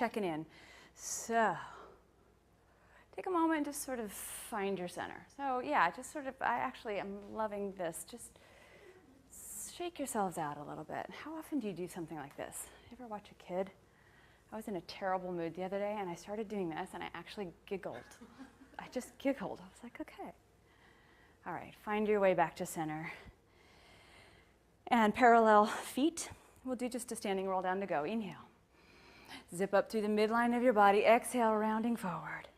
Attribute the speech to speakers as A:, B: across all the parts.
A: checking in. So take a moment and just sort of find your center. So yeah, just sort of, I actually am loving this. Just shake yourselves out a little bit. How often do you do something like this? You ever watch a kid? I was in a terrible mood the other day and I started doing this and I actually giggled. I just giggled. I was like, okay. All right, find your way back to center. And parallel feet. We'll do just a standing roll down to go. Inhale. Zip up through the midline of your body. Exhale, rounding forward.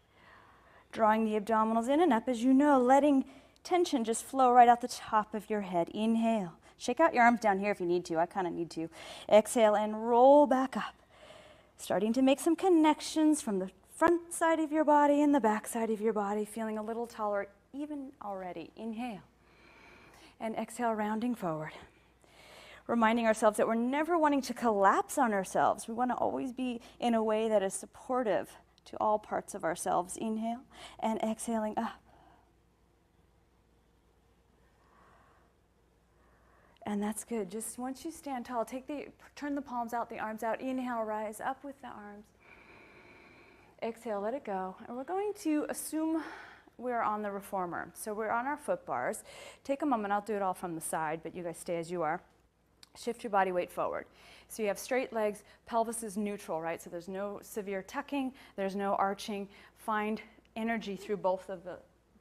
A: Drawing the abdominals in and up, as you know, letting tension just flow right out the top of your head. Inhale. Shake out your arms down here if you need to. I kind of need to. Exhale and roll back up. Starting to make some connections from the front side of your body and the back side of your body, feeling a little taller even already. Inhale. And exhale, rounding forward. Reminding ourselves that we're never wanting to collapse on ourselves. We want to always be in a way that is supportive to all parts of ourselves. Inhale and exhaling up. And that's good. Just once you stand tall, turn the palms out, the arms out. Inhale, rise up with the arms. Exhale, let it go. And we're going to assume we're on the reformer. So we're on our foot bars. Take a moment. I'll do it all from the side, but you guys stay as you are. Shift your body weight forward. So you have straight legs, pelvis is neutral, right? So there's no severe tucking, there's no arching. Find energy through both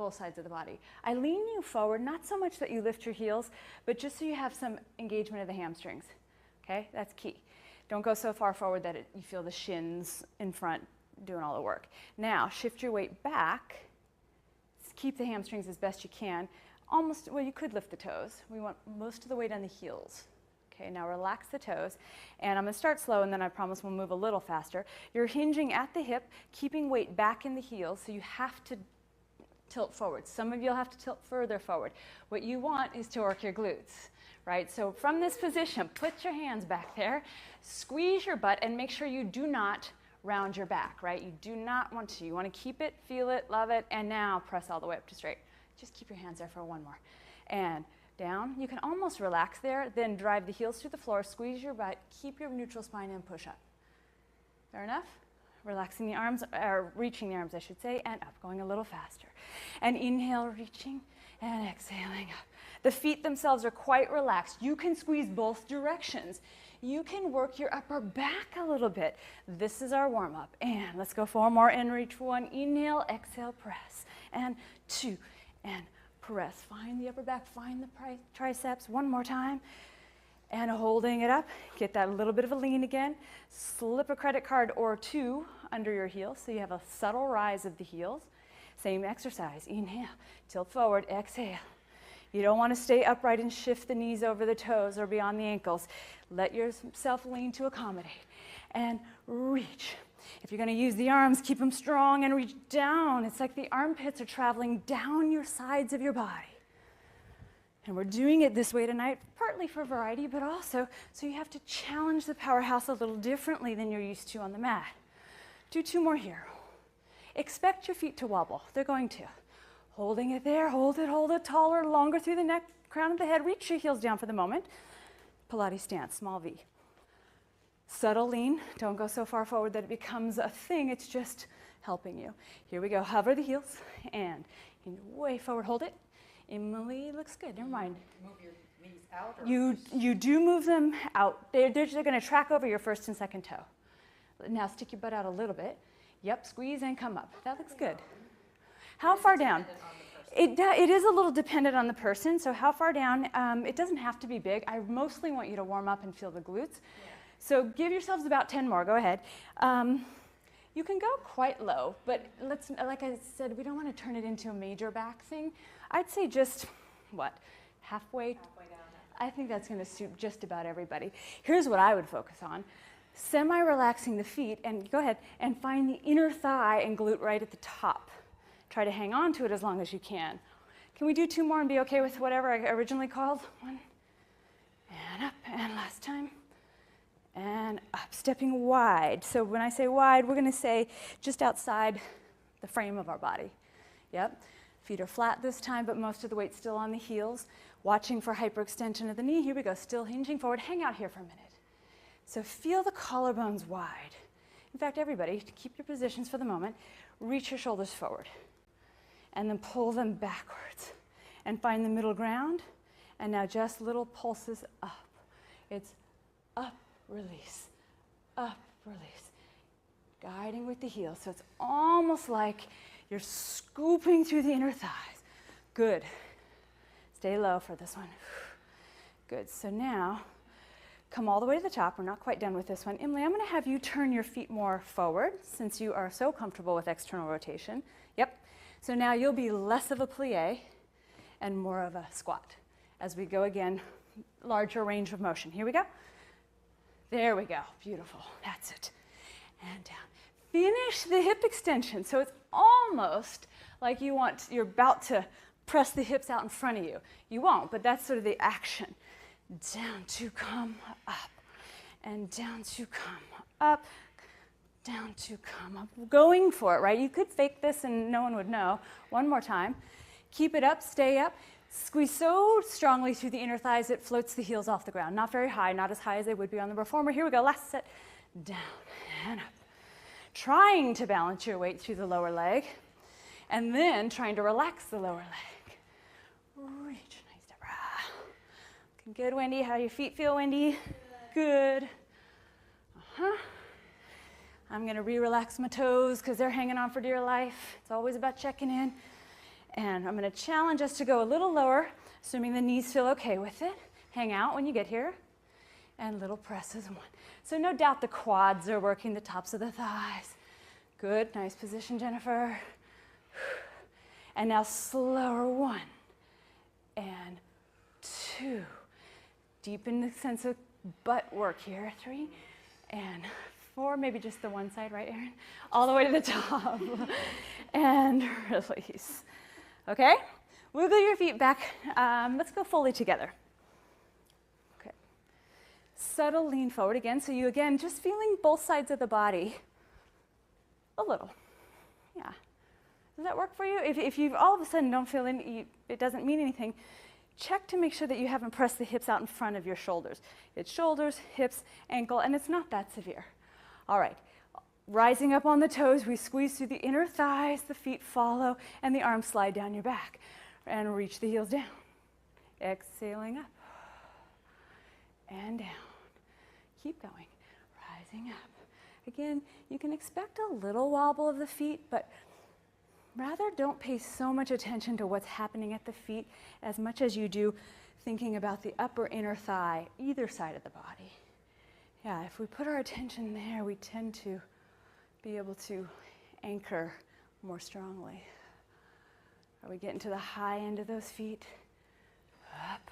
A: sides of the body. I lean you forward, not so much that you lift your heels, but just so you have some engagement of the hamstrings. Okay, that's key. Don't go so far forward that you feel the shins in front doing all the work. Now, shift your weight back. Keep the hamstrings as best you can. Well, you could lift the toes. We want most of the weight on the heels. Okay, now relax the toes, and I'm going to start slow, and then I promise we'll move a little faster. You're hinging at the hip, keeping weight back in the heels, so you have to tilt forward. Some of you will have to tilt further forward. What you want is to work your glutes, right? So from this position, put your hands back there, squeeze your butt, and make sure you do not round your back, right? You do not want to. You want to keep it, feel it, love it, and now press all the way up to straight. Just keep your hands there for one more. And down. You can almost relax there, then drive the heels to the floor, squeeze your butt, keep your neutral spine, and push up. Fair enough? Relaxing the arms, or reaching the arms, I should say, and up, going a little faster. And inhale, reaching, and exhaling up. The feet themselves are quite relaxed. You can squeeze both directions. You can work your upper back a little bit. This is our warm-up. And let's go 4 more and reach 1. Inhale, exhale, press. And 2, and press. Find the upper back, find the triceps. 1 more time. And holding it up, get that little bit of a lean again. Slip a credit card or 2 under your heels so you have a subtle rise of the heels. Same exercise. Inhale, tilt forward, exhale. You don't want to stay upright and shift the knees over the toes or beyond the ankles. Let yourself lean to accommodate. And reach. If you're going to use the arms, keep them strong and reach down. It's like the armpits are traveling down your sides of your body. And we're doing it this way tonight, partly for variety, but also so you have to challenge the powerhouse a little differently than you're used to on the mat. Do 2 more here. Expect your feet to wobble. They're going to. Holding it there, hold it, taller, longer through the neck, crown of the head. Reach your heels down for the moment. Pilates stance, small V. Subtle lean. Don't go so far forward that it becomes a thing. It's just helping you. Here we go. Hover the heels and way forward. Hold it. Emily looks good. Never mind.
B: Move your knees out? Or
A: You do move them out. They're going to track over your first and second toe. Now stick your butt out a little bit. Yep, squeeze and come up. That looks good. How far down? It is a little dependent on the person. So how far down? It doesn't have to be big. I mostly want you to warm up and feel the glutes. Yeah. So give yourselves about 10 more. Go ahead. You can go quite low, but like I said, we don't want to turn it into a major back thing. I'd say just, halfway down. I think that's going to suit just about everybody. Here's what I would focus on. Semi-relaxing the feet, and go ahead and find the inner thigh and glute right at the top. Try to hang on to it as long as you can. Can we do 2 more and be okay with whatever I originally called? 1, and up, and last time. And up, stepping wide. So when I say wide, we're going to say just outside the frame of our body. Yep. Feet are flat this time, but most of the weight's still on the heels. Watching for hyperextension of the knee. Here we go. Still hinging forward. Hang out here for a minute. So feel the collarbones wide. In fact, everybody, to keep your positions for the moment, reach your shoulders forward and then pull them backwards and find the middle ground. And now just little pulses up. It's up, release, up, release. Guiding with the heels. So it's almost like you're scooping through the inner thighs. Good. Stay low for this one. Good. So now, come all the way to the top. We're not quite done with this one. Emily, I'm going to have you turn your feet more forward since you are so comfortable with external rotation. Yep. So now you'll be less of a plie and more of a squat. As we go again, larger range of motion. Here we go. There we go. Beautiful. That's it. And down. Finish the hip extension. So it's almost like you're about to press the hips out in front of you. You won't, but that's sort of the action. Down to come up. And down to come up. Down to come up. Going for it, right? You could fake this and no one would know. One more time. Keep it up, stay up. Squeeze so strongly through the inner thighs it floats the heels off the ground. Not very high, not as high as they would be on the reformer. Here we go, last set. Down and up. Trying to balance your weight through the lower leg and then trying to relax the lower leg. Reach, nice step. Looking good, Wendy. How do your feet feel, Wendy? Good. I'm going to re-relax my toes because they're hanging on for dear life. It's always about checking in. And I'm going to challenge us to go a little lower, assuming the knees feel okay with it. Hang out when you get here. And little presses, 1. So no doubt the quads are working, the tops of the thighs. Good, nice position, Jennifer. And now slower, 1 and 2. Deepen the sense of butt work here, 3 and 4, maybe just the one side, right, Erin? All the way to the top. And release. Okay? Wiggle your feet back. Let's go fully together. Okay. Subtle lean forward again. So you, again, just feeling both sides of the body a little. Yeah. Does that work for you? If you all of a sudden don't feel any, it doesn't mean anything, check to make sure that you haven't pressed the hips out in front of your shoulders. It's shoulders, hips, ankle, and it's not that severe. All right. Rising up on the toes, we squeeze through the inner thighs, the feet follow, and the arms slide down your back. And reach the heels down. Exhaling up. And down. Keep going. Rising up. Again, you can expect a little wobble of the feet, but rather don't pay so much attention to what's happening at the feet as much as you do thinking about the upper inner thigh, either side of the body. Yeah, if we put our attention there, we tend to be able to anchor more strongly. Are we getting to the high end of those feet? Up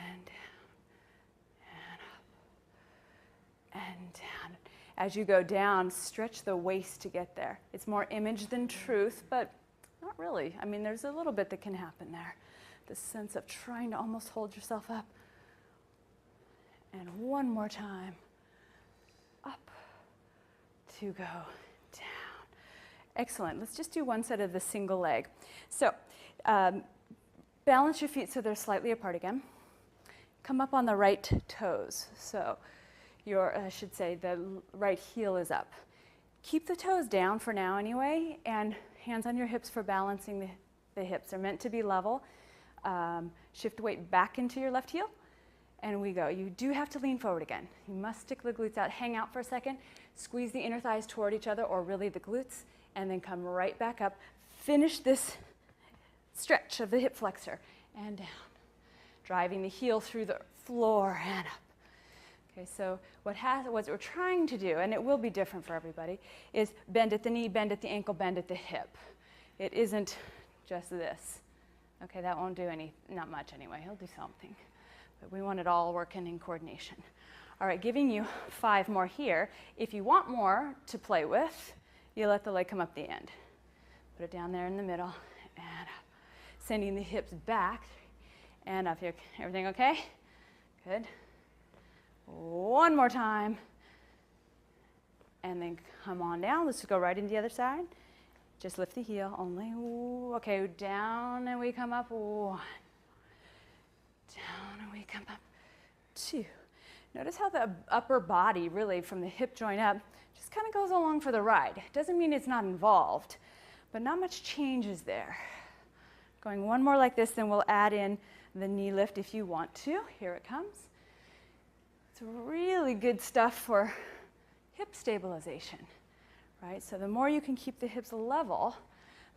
A: and down and up and down. As you go down, stretch the waist to get there. It's more image than truth, but not really. I mean, there's a little bit that can happen there. The sense of trying to almost hold yourself up. And one more time. Up. To go down. Excellent. Let's just do one set of the single leg. So balance your feet so they're slightly apart again. Come up on the right toes. So I should say the right heel is up. Keep the toes down for now anyway, and hands on your hips for balancing the hips. They're meant to be level. Shift weight back into your left heel. And we go. You do have to lean forward again. You must stick the glutes out. Hang out for a second. Squeeze the inner thighs toward each other, or really the glutes, and then come right back up. Finish this stretch of the hip flexor and down. Driving the heel through the floor and up. Okay, so what we're trying to do, and it will be different for everybody, is bend at the knee, bend at the ankle, bend at the hip. It isn't just this. Okay, that won't do not much anyway. He'll do something. But we want it all working in coordination. All right, giving you 5 more here. If you want more to play with, you let the leg come up the end. Put it down there in the middle and up. Sending the hips back and up here. Everything okay? Good. One more time. And then come on down. Let's go right into the other side. Just lift the heel only. Ooh, okay, down and we come up. 1. Down and we come up. 2. Notice how the upper body, really from the hip joint up, just kind of goes along for the ride. Doesn't mean it's not involved, but not much changes there. Going one more like this, then we'll add in the knee lift if you want to. Here it comes. It's really good stuff for hip stabilization, right? So the more you can keep the hips level,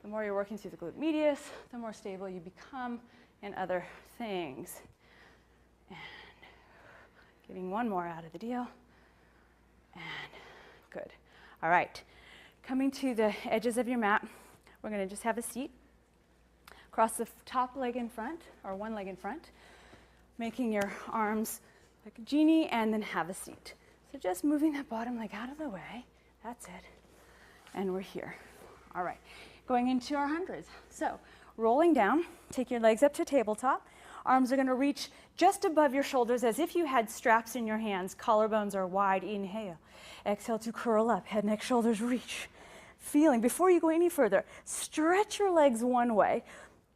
A: the more you're working through the glute medius, the more stable you become in other things. And getting one more out of the deal. And good. All right. Coming to the edges of your mat, we're going to just have a seat. Cross the top leg in front, or one leg in front, making your arms like a genie, and then have a seat. So just moving that bottom leg out of the way. That's it. And we're here. All right. Going into our hundreds. So rolling down, take your legs up to tabletop. Arms are going to reach just above your shoulders as if you had straps in your hands. Collarbones are wide. Inhale. Exhale to curl up. Head, neck, shoulders reach. Feeling, before you go any further, stretch your legs one way.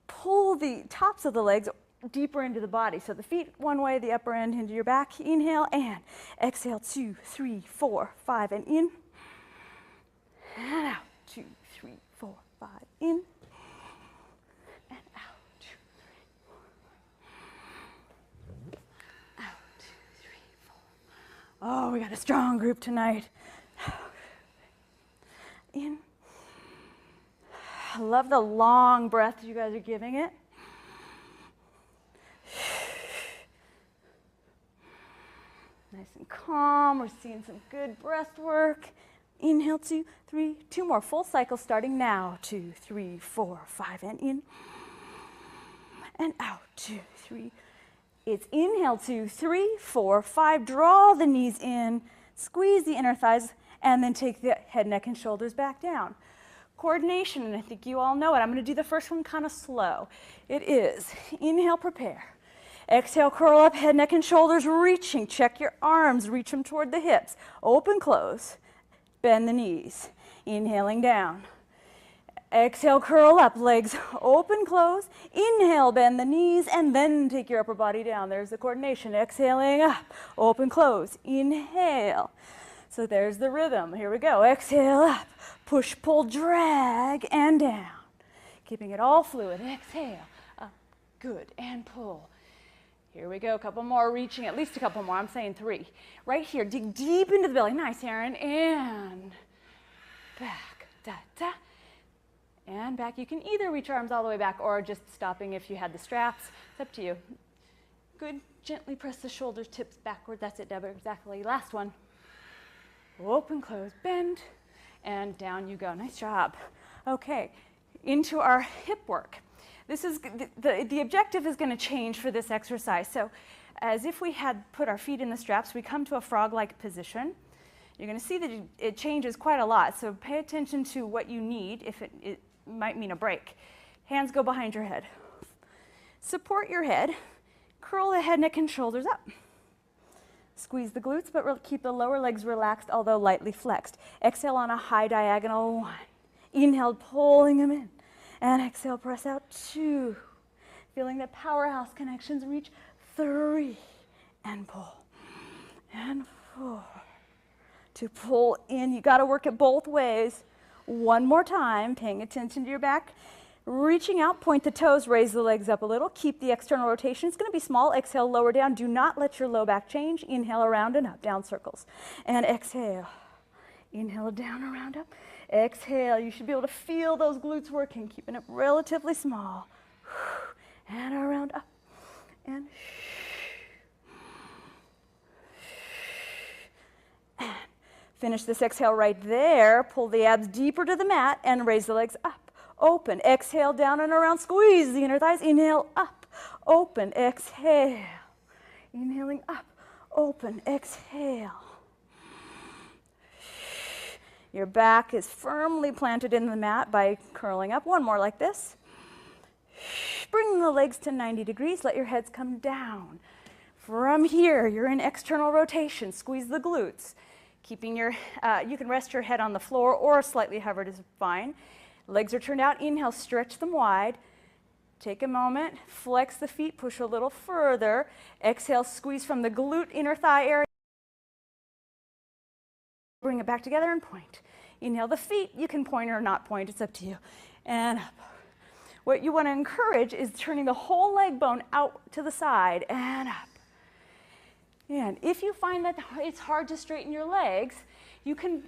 A: Pull the tops of the legs deeper into the body. So the feet one way, the upper end into your back. Inhale and exhale. 2, 3, 4, 5. And in. And out. 2, 3, 4, 5. In. And out. 2, 3, 4. Out. 2, 3, 4. Oh, we got a strong group tonight. In. I love the long breath you guys are giving it. Nice and calm. We're seeing some good breath work. Inhale, 2, 3, 2 more. Full cycle starting now. 2, 3, 4, 5, and in. And out. 2, 3. It's inhale, 2, 3, 4, 5. Draw the knees in. Squeeze the inner thighs. And then take the head, neck, and shoulders back down. Coordination, and I think you all know it. I'm going to do the first one kind of slow. It is inhale, prepare. Exhale, curl up, head, neck, and shoulders reaching. Check your arms, reach them toward the hips. Open, close, bend the knees. Inhaling down. Exhale, curl up, legs open, close. Inhale, bend the knees, and then take your upper body down. There's the coordination. Exhaling up, open, close. Inhale. So there's the rhythm. Here we go. Exhale up, push, pull, drag, and down. Keeping it all fluid. Exhale, up, good, and pull. Here we go. A couple more, reaching at least a couple more. I'm saying 3. Right here, dig deep into the belly. Nice, Aaron. And back, da, da. And back. You can either reach your arms all the way back or just stopping if you had the straps. It's up to you. Good. Gently press the shoulders, tips backward. That's it, Deborah. Exactly. Last one. Open, close, bend, and down you go. Nice job. Okay, into our hip work. This is the objective is going to change for this exercise. So as if we had put our feet in the straps, we come to a frog-like position. You're going to see that it changes quite a lot. So pay attention to what you need if it might mean a break. Hands go behind your head. Support your head. Curl the head, neck, and shoulders up. Squeeze the glutes, but keep the lower legs relaxed, although lightly flexed. Exhale on a high diagonal. 1. Inhale, pulling them in. And exhale, press out. 2. Feeling the powerhouse connections reach. 3. And pull. And 4. To pull in. You got to work it both ways. One more time, paying attention to your back. Reaching out, point the toes, raise the legs up a little. Keep the external rotation. It's going to be small. Exhale, lower down. Do not let your low back change. Inhale, around and up, down circles. And exhale. Inhale, down, around, up. Exhale. You should be able to feel those glutes working, keeping it relatively small. And around, up. And finish this exhale right there. Pull the abs deeper to the mat and raise the legs up. Open, exhale, down and around, squeeze the inner thighs, inhale, up, open, exhale, inhaling up, open, exhale. Your back is firmly planted in the mat by curling up. One more like this. Bring the legs to 90 degrees, let your heads come down. From here, you're in external rotation, squeeze the glutes. Keeping your, you can rest your head on the floor or slightly hovered is fine. Legs are turned out. Inhale, stretch them wide. Take a moment, flex the feet, push a little further. Exhale, squeeze from the glute inner thigh area. back together and point. Inhale the feet, you can point or not point, it's up to you. And up. What you want to encourage is turning the whole leg bone out to the side and up. And if you find that it's hard to straighten your legs, you can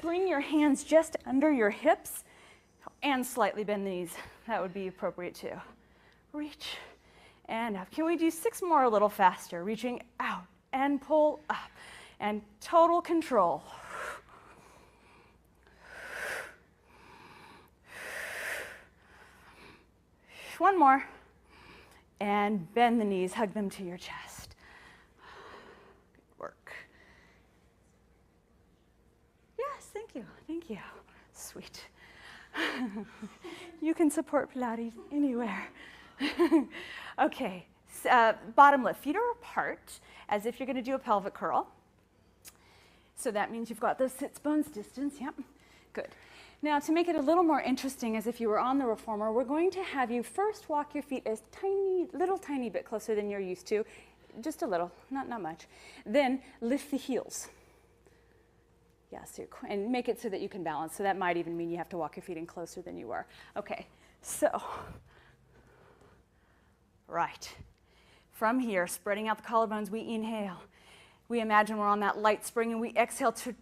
A: bring your hands just under your hips and slightly bend the knees. That would be appropriate too. Reach and up. Can we do 6 more a little faster? Reaching out and pull up and total control. One more. And bend the knees, hug them to your chest. Good work. Yes, thank you, thank you. Sweet. You can support Pilates anywhere. Okay, bottom lift. Feet are apart, as if you're going to do a pelvic curl. So that means you've got those sits bones distance. Yep, good. Now, to make it a little more interesting, as if you were on the reformer, we're going to have you first walk your feet a tiny bit closer than you're used to, just a little, not much. Then lift the heels. Yeah, so and make it so that you can balance. So that might even mean you have to walk your feet in closer than you were. Okay, so, right. From here, spreading out the collarbones, we inhale. We imagine we're on that light spring, and we exhale to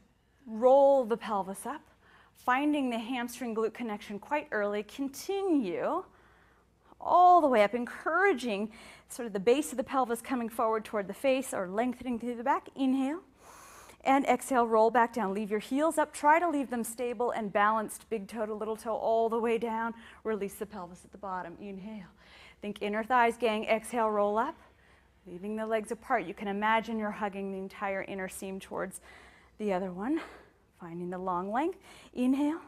A: roll the pelvis up. Finding the hamstring glute connection quite early, continue all the way up, encouraging sort of the base of the pelvis coming forward toward the face or lengthening through the back. Inhale and exhale, roll back down. Leave your heels up, try to leave them stable and balanced, big toe to little toe all the way down. Release the pelvis at the bottom. Inhale. Think inner thighs, gang. Exhale, roll up, leaving the legs apart. You can imagine you're hugging the entire inner seam towards the other one. Finding the long length. Inhale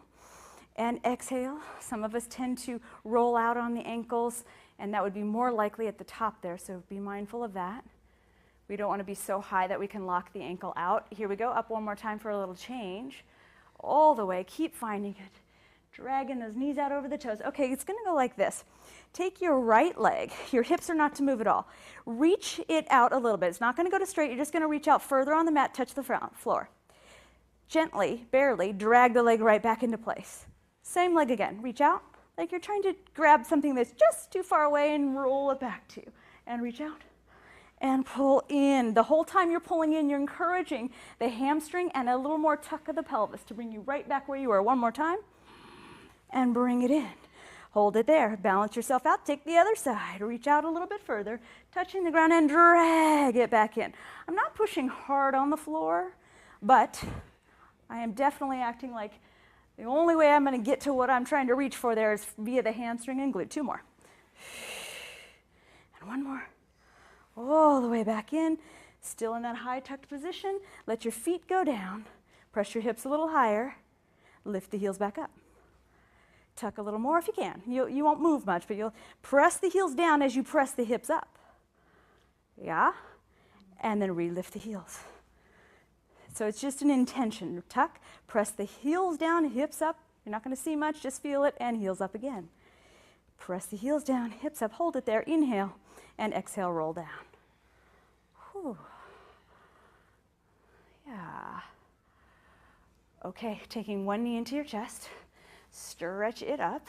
A: and exhale. Some of us tend to roll out on the ankles, and that would be more likely at the top there, so be mindful of that. We don't want to be so high that we can lock the ankle out. Here we go, up one more time for a little change. All the way, keep finding it. Dragging those knees out over the toes. Okay, it's going to go like this. Take your right leg, your hips are not to move at all. Reach it out a little bit. It's not going to go to straight, you're just going to reach out further on the mat, touch the floor. Gently, barely, drag the leg right back into place. Same leg again. Reach out like you're trying to grab something that's just too far away and roll it back to you. And reach out and pull in. The whole time you're pulling in, you're encouraging the hamstring and a little more tuck of the pelvis to bring you right back where you were. One more time. And bring it in. Hold it there. Balance yourself out. Take the other side. Reach out a little bit further, touching the ground and drag it back in. I'm not pushing hard on the floor, but I am definitely acting like the only way I'm going to get to what I'm trying to reach for there is via the hamstring and glute. 2 more. And 1 more. All the way back in, still in that high tucked position. Let your feet go down. Press your hips a little higher. Lift the heels back up. Tuck a little more if you can. You won't move much, but you'll press the heels down as you press the hips up. Yeah? And then re-lift the heels. So it's just an intention. Tuck, press the heels down, hips up. You're not going to see much, just feel it, and heels up again. Press the heels down, hips up, hold it there. Inhale, and exhale, roll down. Whew. Yeah. Okay, taking one knee into your chest. Stretch it up,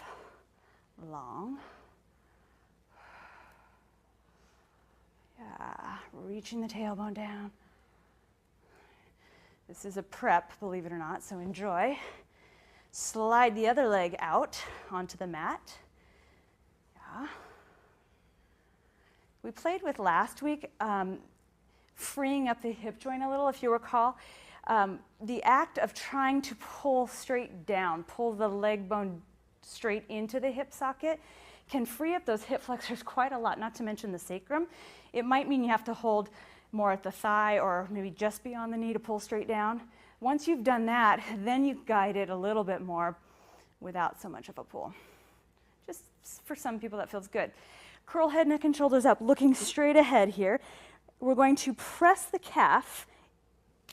A: long. Yeah, reaching the tailbone down. This is a prep, believe it or not, so enjoy. Slide the other leg out onto the mat. Yeah. We played with last week, freeing up the hip joint a little, if you recall. The act of trying to pull straight down, pull the leg bone straight into the hip socket, can free up those hip flexors quite a lot, not to mention the sacrum. It might mean you have to hold more at the thigh or maybe just beyond the knee to pull straight down. Once you've done that, then you guide it a little bit more without so much of a pull. Just for some people that feels good. Curl head, neck, and shoulders up, looking straight ahead here. We're going to press the calf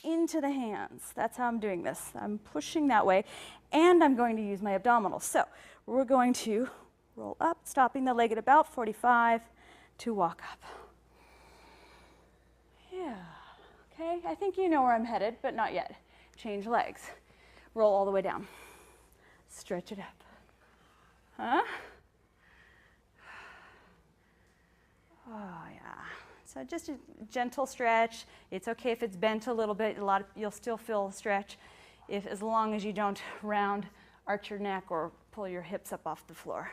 A: into the hands. That's how I'm doing this. I'm pushing that way, and I'm going to use my abdominals. So we're going to roll up, stopping the leg at about 45 to walk up. Yeah, okay, I think you know where I'm headed, but not yet. Change legs. roll all the way down. Stretch it up. Huh? Oh, yeah. So just a gentle stretch. It's okay if it's bent a little bit. You'll still feel stretch as long as you don't arch your neck or pull your hips up off the floor.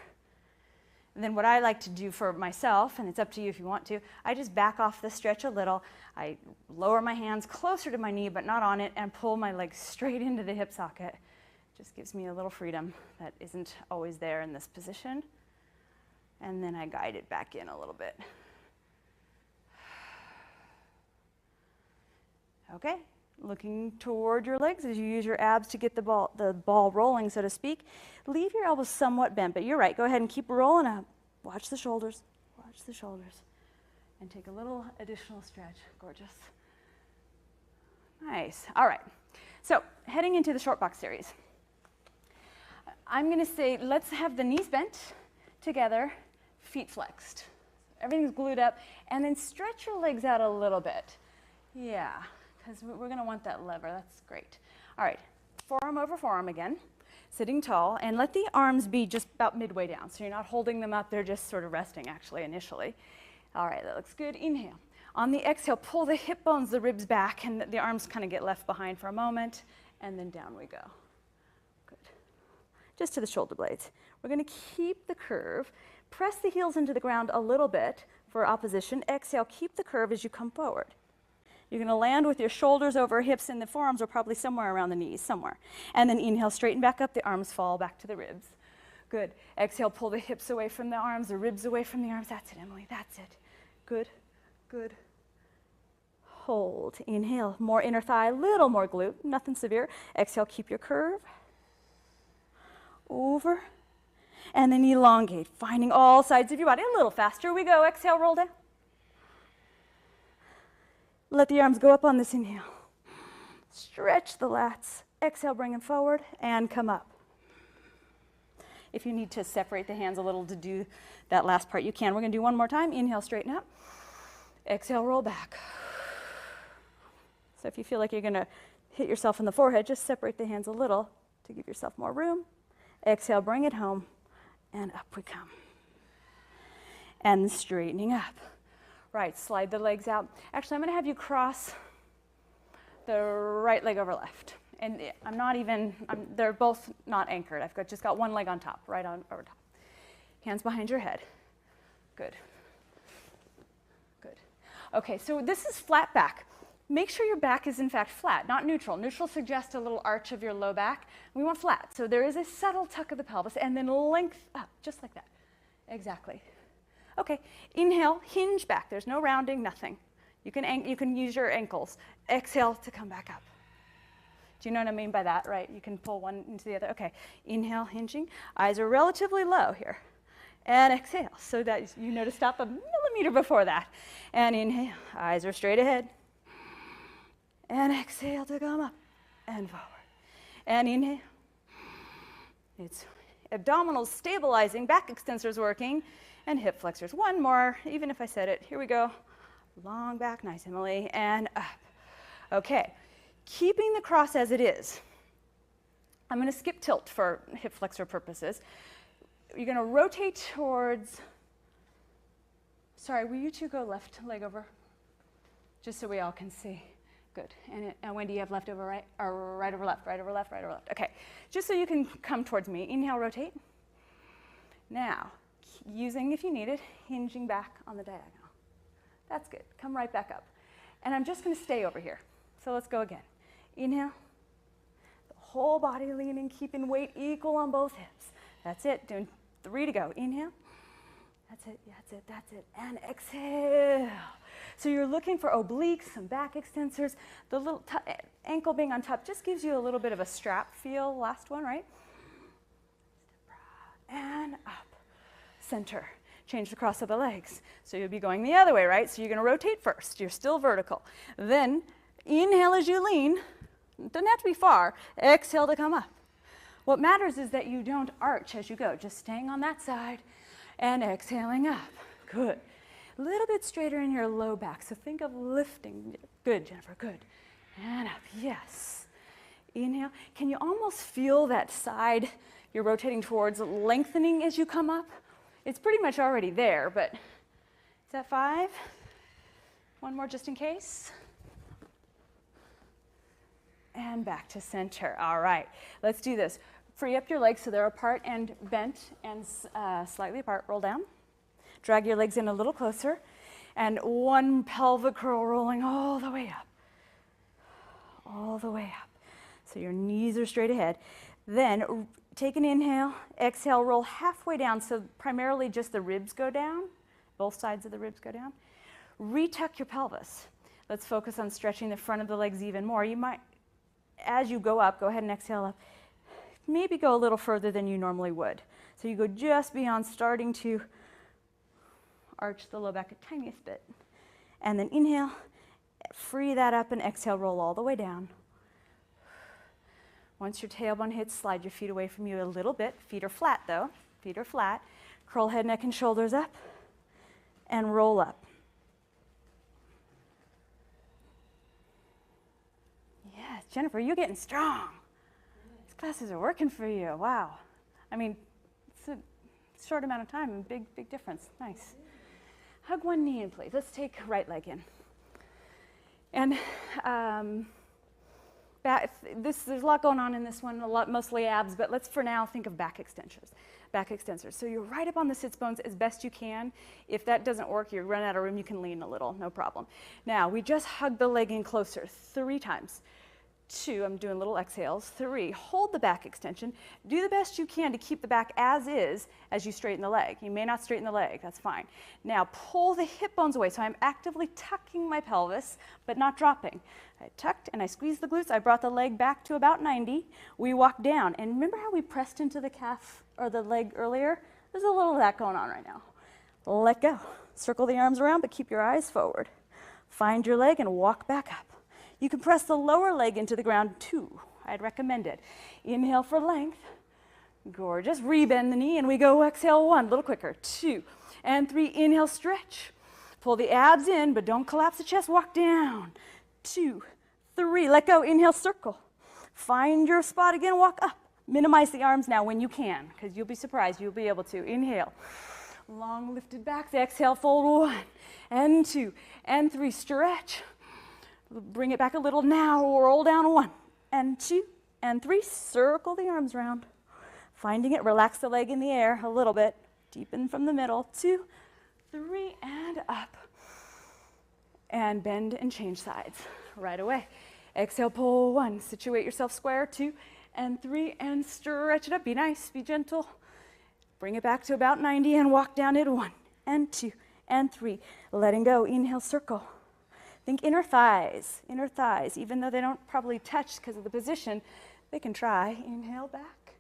A: And then what I like to do for myself, and it's up to you if you want to, I just back off the stretch a little. I lower my hands closer to my knee, but not on it, and pull my legs straight into the hip socket. Just gives me a little freedom that isn't always there in this position. And then I guide it back in a little bit. Okay, looking toward your legs as you use your abs to get the ball rolling, so to speak. Leave your elbows somewhat bent, but you're right. Go ahead and keep rolling up. Watch the shoulders. Watch the shoulders. And take a little additional stretch. Gorgeous. Nice. All right. So heading into the short box series. I'm going to say let's have the knees bent together, feet flexed. Everything's glued up. And then stretch your legs out a little bit. Yeah, because we're going to want that lever. That's great. All right. Forearm over forearm again. Sitting tall, and let the arms be just about midway down. So you're not holding them up, they're just sort of resting actually initially. All right, that looks good. Inhale. On the exhale, pull the hip bones, the ribs back, and the arms kind of get left behind for a moment, and then down we go. Good. Just to the shoulder blades. We're going to keep the curve. Press the heels into the ground a little bit for opposition. Exhale, keep the curve as you come forward. You're going to land with your shoulders over hips, and the forearms are probably somewhere around the knees, somewhere. And then inhale, straighten back up. The arms fall back to the ribs. Good. Exhale, pull the hips away from the arms, the ribs away from the arms. That's it, Emily. That's it. Good. Good. Hold. Inhale. More inner thigh, little more glute. Nothing severe. Exhale, keep your curve. Over. And then elongate, finding all sides of your body. A little faster. We go. Exhale, roll down. Let the arms go up on this inhale. Stretch the lats. Exhale, bring them forward and come up. If you need to separate the hands a little to do that last part, you can. We're going to do one more time. Inhale, straighten up. Exhale, roll back. So if you feel like you're going to hit yourself in the forehead, just separate the hands a little to give yourself more room. Exhale, bring it home, and up we come. And straightening up. Right, slide the legs out. Actually, I'm going to have you cross the right leg over left. And they're both not anchored. I've just got one leg on top, right on over top. Hands behind your head. Good. Good. Okay, so this is flat back. Make sure your back is in fact flat, not neutral. Neutral suggests a little arch of your low back. We want flat. So there is a subtle tuck of the pelvis and then length up, just like that. Exactly. Okay, inhale, hinge back. There's no rounding, nothing. You can use your ankles. Exhale to come back up. Do you know what I mean by that, right? You can pull one into the other. Okay, inhale, hinging. Eyes are relatively low here. And exhale, so that you know to stop a millimeter before that. And inhale, eyes are straight ahead. And exhale to come up and forward. And inhale. It's abdominals stabilizing, back extensors working, and hip flexors. One more, even if I said it. Here we go. Long back, nice, Emily, and up. Okay, keeping the cross as it is. I'm going to skip tilt for hip flexor purposes. You're going to rotate towards, sorry, will you two go left leg over? Just so we all can see. Good. And when do you have left over right? Or right over left, right over left, right over left. Okay, just so you can come towards me. Inhale, rotate. Now, using, if you need it, hinging back on the diagonal. That's good. Come right back up. And I'm just going to stay over here. So let's go again. Inhale. The whole body leaning, keeping weight equal on both hips. That's it. Doing 3 to go. Inhale. That's it. That's it. That's it. And exhale. So you're looking for obliques, some back extensors. The little ankle being on top just gives you a little bit of a strap feel. Last one, right? And up. Center. Change the cross of the legs. So you'll be going the other way, right? So you're going to rotate first. You're still vertical. Then inhale as you lean. It doesn't have to be far. Exhale to come up. What matters is that you don't arch as you go. Just staying on that side and exhaling up. Good. A little bit straighter in your low back. So think of lifting. Good, Jennifer. Good. And up. Yes. Inhale. Can you almost feel that side you're rotating towards lengthening as you come up? It's pretty much already there, but is that 5? One more just in case. And back to center. All right, let's do this. Free up your legs so they're apart and bent and slightly apart. Roll down. Drag your legs in a little closer. And one pelvic curl rolling all the way up. All the way up. So your knees are straight ahead. Then take an inhale, exhale, roll halfway down. So primarily just the ribs go down. Both sides of the ribs go down. Retuck your pelvis. Let's focus on stretching the front of the legs even more. You might, as you go up, go ahead and exhale up. Maybe go a little further than you normally would. So you go just beyond starting to arch the low back a tiniest bit. And then inhale, free that up, and exhale, roll all the way down. Once your tailbone hits, slide your feet away from you a little bit. Feet are flat though. Feet are flat. Curl head, neck, and shoulders up. And roll up. Yes, Jennifer, you're getting strong. These classes are working for you. Wow. I mean, it's a short amount of time and big difference. Nice. Hug one knee in, please. Let's take right leg in. And there's a lot going on in this one, mostly abs, but let's for now think of back extensors. Back extensors. So you're right up on the sits bones as best you can. If that doesn't work, you run out of room, you can lean a little, no problem. Now, we just hug the leg in closer 3 times. 2, I'm doing little exhales. 3, hold the back extension. Do the best you can to keep the back as is as you straighten the leg. You may not straighten the leg, that's fine. Now pull the hip bones away. So I'm actively tucking my pelvis, but not dropping. I tucked and I squeezed the glutes. I brought the leg back to about 90. We walked down. And remember how we pressed into the calf or the leg earlier? There's a little of that going on right now. Let go. Circle the arms around, but keep your eyes forward. Find your leg and walk back up. You can press the lower leg into the ground too. I'd recommend it. Inhale for length. Gorgeous. Rebend the knee and we go exhale 1, a little quicker. 2 and 3. Inhale, stretch. Pull the abs in, but don't collapse the chest. Walk down. 2, 3. Let go. Inhale, circle. Find your spot again. Walk up. Minimize the arms now when you can, because you'll be surprised. You'll be able to. Inhale. Long lifted backs. Exhale, fold 1 and 2 and 3. Stretch. Bring it back a little now, roll down 1 and 2 and 3, circle the arms around. Finding it, relax the leg in the air a little bit, deepen from the middle, 2, 3, and up. And bend and change sides right away. Exhale, pull 1, situate yourself square, 2 and 3, and stretch it up, be nice, be gentle. Bring it back to about 90 and walk down it, 1 and 2 and 3. Letting go, inhale, circle. Think inner thighs, even though they don't probably touch because of the position, they can try. Inhale back.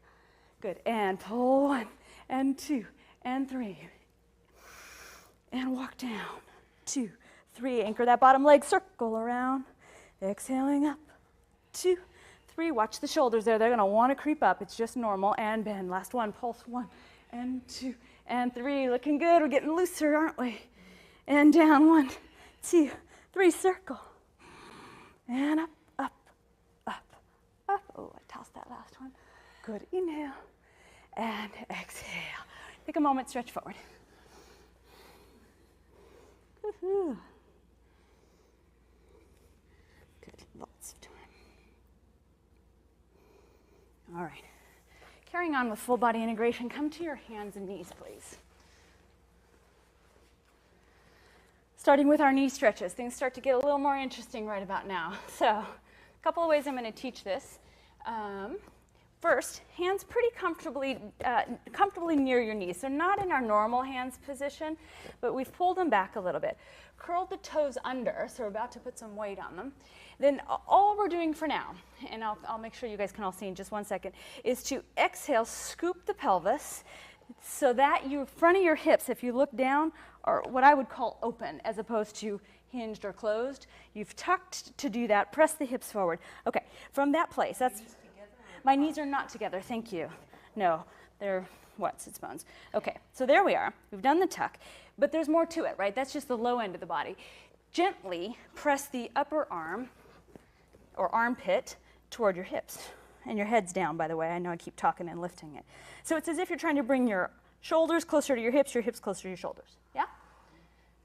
A: Good, and pull 1 and 2 and 3. And walk down, 2, 3. Anchor that bottom leg, circle around. Exhaling up, 2, 3. Watch the shoulders there, they're gonna wanna creep up. It's just normal, and bend. Last one, pulse 1 and 2 and 3. Looking good, we're getting looser, aren't we? And down, 1, 2, 3, circle. And up, up, up, up. Oh, I tossed that last one. Good, inhale and exhale. Take a moment, stretch forward. Woo-hoo. Good, lots of time. All right, carrying on with full body integration, come to your hands and knees, please. Starting with our knee stretches, things start to get a little more interesting right about now. So, a couple of ways I'm going to teach this. First, hands pretty comfortably near your knees. So not in our normal hands position, but we've pulled them back a little bit. Curled the toes under, so we're about to put some weight on them. Then all we're doing for now, and I'll make sure you guys can all see in just 1 second, is to exhale, scoop the pelvis, so that your front of your hips, if you look down, are what I would call open as opposed to hinged or closed. You've tucked to do that. Press the hips forward. Okay, from that place, that's, my knees are not together, thank you. No, they're what, sits bones. Okay, so there we are. We've done the tuck, but there's more to it, right? That's just the low end of the body. Gently press the upper arm or armpit
C: toward your hips. And your head's down, by the way. I know I keep talking and lifting it. So it's as if you're trying to bring your shoulders closer to your hips closer to your shoulders. Yeah?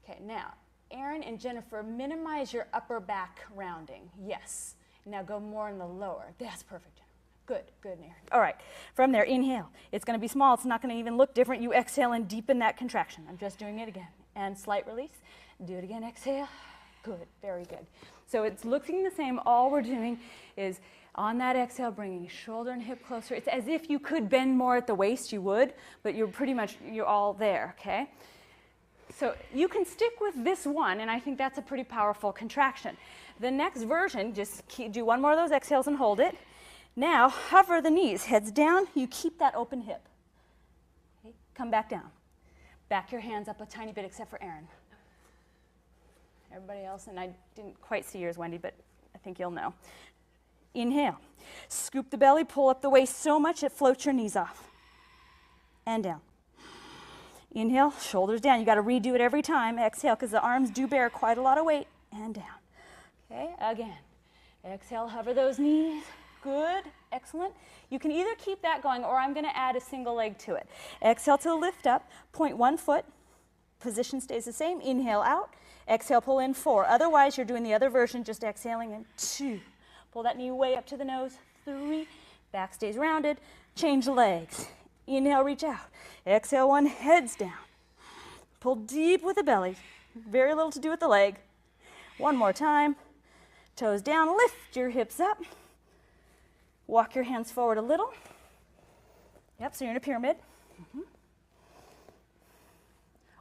C: Okay, now, Erin and Jennifer, minimize your upper back rounding. Yes. Now go more in the lower. That's perfect, Jennifer. Good, good, Erin. All right, from there, inhale. It's going to be small. It's not going to even look different. You exhale and deepen that contraction. I'm just doing it again. And slight release. Do it again, exhale. Good, very good. So it's looking the same. All we're doing is on that exhale, bringing shoulder and hip closer. It's as if you could bend more at the waist, you would, but you're all there, okay? So you can stick with this one, and I think that's a pretty powerful contraction. The next version, just do one more of those exhales and hold it. Now, hover the knees, heads down, you keep that open hip. Okay? Come back down. Back your hands up a tiny bit, except for Erin. Everybody else, and I didn't quite see yours, Wendy, but I think you'll know. Inhale. Scoop the belly, pull up the waist so much it floats your knees off. And down. Inhale, shoulders down. You got to redo it every time. Exhale, because the arms do bear quite a lot of weight. And down. Okay, again. Exhale, hover those knees. Good, excellent. You can either keep that going, or I'm going to add a single leg to it. Exhale to lift up, point one foot. Position stays the same. Inhale out. Exhale, pull in 4. Otherwise, you're doing the other version, just exhaling in 2. Pull that knee way up to the nose. 3. Back stays rounded. Change legs. Inhale, reach out. Exhale, 1, heads down. Pull deep with the belly. Very little to do with the leg. One more time. Toes down, lift your hips up. Walk your hands forward a little. Yep, so you're in a pyramid.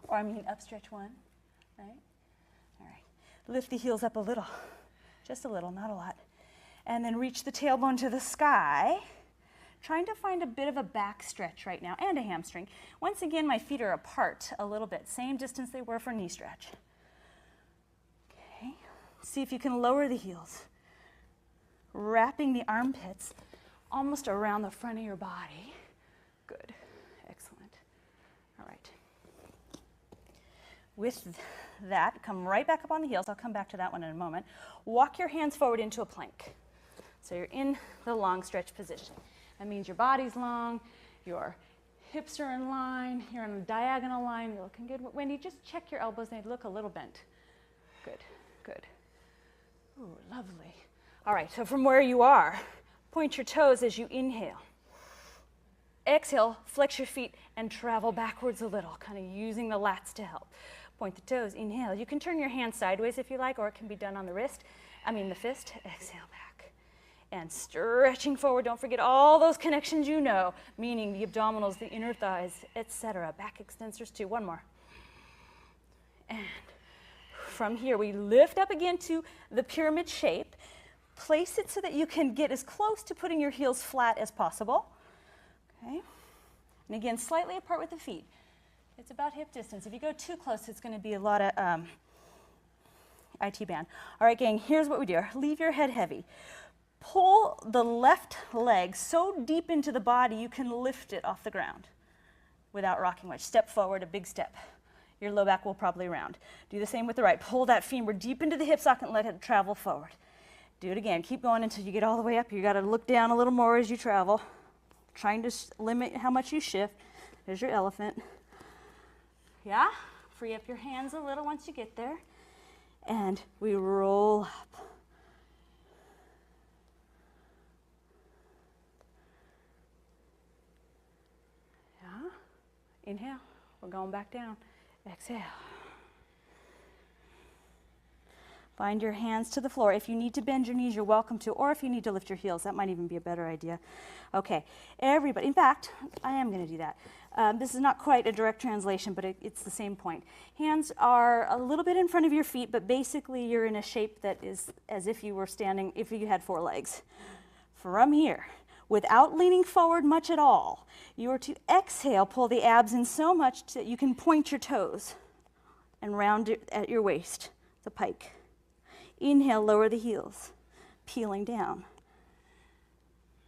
C: Or I mean upstretch 1, right? All right. Lift the heels up a little. Just a little, not a lot. And then reach the tailbone to the sky. Trying to find a bit of a back stretch right now, and a hamstring. Once again, my feet are apart a little bit. Same distance they were for knee stretch. Okay. See if you can lower the heels. Wrapping the armpits almost around the front of your body. Good. Excellent. All right. With that, come right back up on the heels. I'll come back to that one in a moment. Walk your hands forward into a plank. So you're in the long stretch position. That means your body's long, your hips are in line, you're on a diagonal line, you're looking good. Wendy, just check your elbows, they look a little bent. Good, good. Ooh, lovely. All right, so from where you are, point your toes as you inhale. Exhale, flex your feet and travel backwards a little, kind of using the lats to help. Point the toes, inhale. You can turn your hand sideways if you like, or it can be done on the the fist. Exhale back. And stretching forward. Don't forget all those connections you know, meaning the abdominals, the inner thighs, etc. Back extensors too. One more. And from here, we lift up again to the pyramid shape. Place it so that you can get as close to putting your heels flat as possible. Okay. And again, slightly apart with the feet. It's about hip distance. If you go too close, it's going to be a lot of IT band. All right, gang, here's what we do. Leave your head heavy. Pull the left leg so deep into the body you can lift it off the ground without rocking much. Step forward, a big step. Your low back will probably round. Do the same with the right. Pull that femur deep into the hip socket and let it travel forward. Do it again. Keep going until you get all the way up. You got to look down a little more as you travel. Trying to limit how much you shift. There's your elephant. Yeah? Free up your hands a little once you get there. And we roll up. Inhale, we're going back down. Exhale. Find your hands to the floor. If you need to bend your knees, you're welcome to, or if you need to lift your heels, that might even be a better idea. Okay, everybody, in fact, I am going to do that. This is not quite a direct translation, but it's the same point. Hands are a little bit in front of your feet, but basically you're in a shape that is as if you were standing, if you had 4 legs. From here, without leaning forward much at all, you are to exhale, pull the abs in so much that you can point your toes and round it at your waist, the pike. Inhale, lower the heels, peeling down.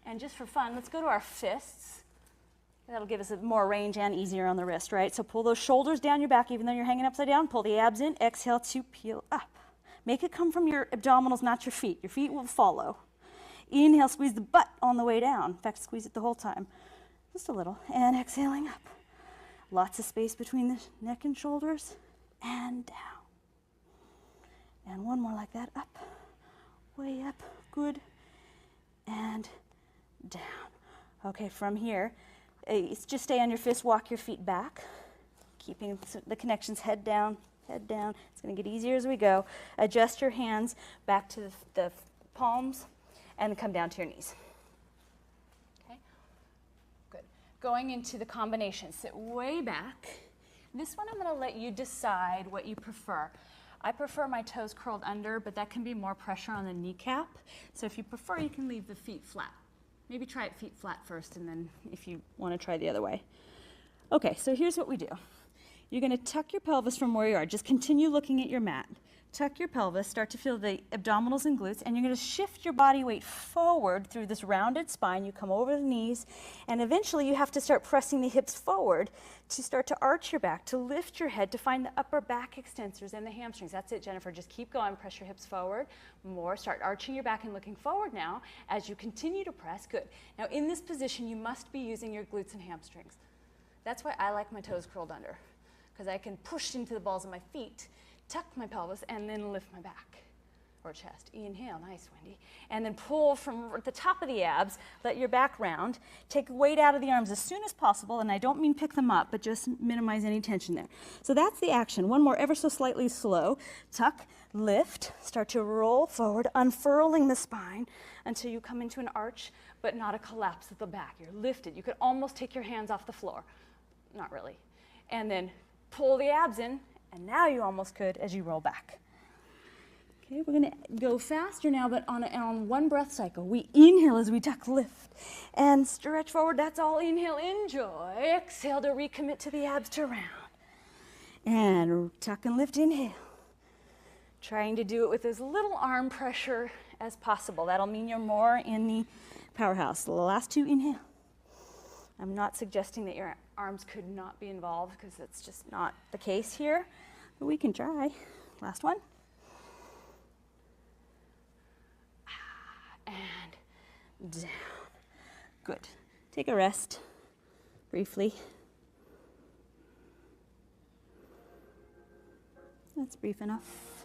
C: And just for fun, let's go to our fists. That'll give us more range and easier on the wrist, right? So pull those shoulders down your back, even though you're hanging upside down. Pull the abs in, exhale to peel up. Make it come from your abdominals, not your feet. Your feet will follow. Inhale, squeeze the butt on the way down. In fact, squeeze it the whole time. Just a little. And exhaling up. Lots of space between the neck and shoulders. And down. And one more like that. Up. Way up. Good. And down. Okay, from here, just stay on your fists, walk your feet back. Keeping the connections head down, head down. It's going to get easier as we go. Adjust your hands back to the palms and come down to your knees. Okay, good. Going into the combination, sit way back. This one I'm going to let you decide what you prefer. I prefer my toes curled under, but that can be more pressure on the kneecap. So if you prefer, you can leave the feet flat. Maybe try it feet flat first, and then if you want to try the other way. Okay, so here's what we do. You're going to tuck your pelvis from where you are. Just continue looking at your mat. Tuck your pelvis, start to feel the abdominals and glutes, and you're going to shift your body weight forward through this rounded spine. You come over the knees, and eventually you have to start pressing the hips forward to start to arch your back, to lift your head, to find the upper back extensors and the hamstrings. That's it, Jennifer. Just keep going. Press your hips forward. More. Start arching your back and looking forward now as you continue to press. Good. Now, in this position, you must be using your glutes and hamstrings. That's why I like my toes curled under, because I can push into the balls of my feet, tuck my pelvis, and then lift my back or chest. Inhale, nice, Wendy. And then pull from the top of the abs, let your back round. Take weight out of the arms as soon as possible, and I don't mean pick them up, but just minimize any tension there. So that's the action. One more, ever so slightly slow. Tuck, lift, start to roll forward, unfurling the spine until you come into an arch, but not a collapse at the back. You're lifted. You could almost take your hands off the floor. Not really. And then pull the abs in, and now you almost could as you roll back. Okay, we're going to go faster now, but on one breath cycle. We inhale as we tuck, lift, and stretch forward. That's all. Inhale, enjoy. Exhale to recommit to the abs to round. And tuck and lift, inhale. Trying to do it with as little arm pressure as possible. That'll mean you're more in the powerhouse. The last two, inhale. I'm not suggesting that your arms could not be involved, because that's just not the case here, but we can try. Last one. And down. Good. Take a rest briefly. That's brief enough.